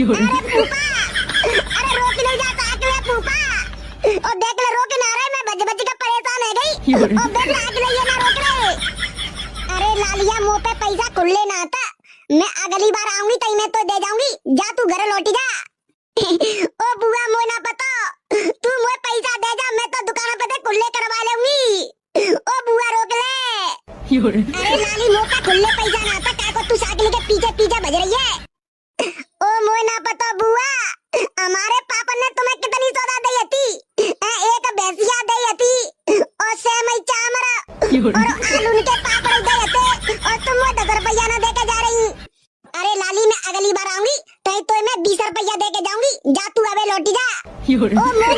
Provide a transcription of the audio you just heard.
अरे फूफा, अरे रोक नहीं जा साइकिल है फूफा। और देख ले रोक ना रहे, मैं बज बज के परेशान है गई। और देख ले आगे ये ना रोक रहे। अरे लालिया मुंह पे पैसा खुले ना आता, मैं अगली बार आऊंगी तई मैं तो दे जाऊंगी, जा तू घर लौटी जा। ओ बुआ मोय ना पता, तू मोय पैसा दे जा, मैं तो दुकान पे से खुले करवा लूंगी। ओ बुआ रोक ले। अरे लाली मुंह पे खुले पैसा ना आता, क्या को तू साइकिल के पीछे पीछे भज रही है। ओ मोय ना पता बुआ, हमारे पापा ने तुम्हें कितनी सौदा दी थी, एक भैंसिया दी थी और सेमई चामर और आलू के पापड़ दी थे, और तुम वो 10 रुपया ना देके जा रही। अरे लाली मैं अगली बार आऊंगी तो मैं 20 रुपया देके जाऊंगी, जा तू अबे लौटी जा। ओ मोय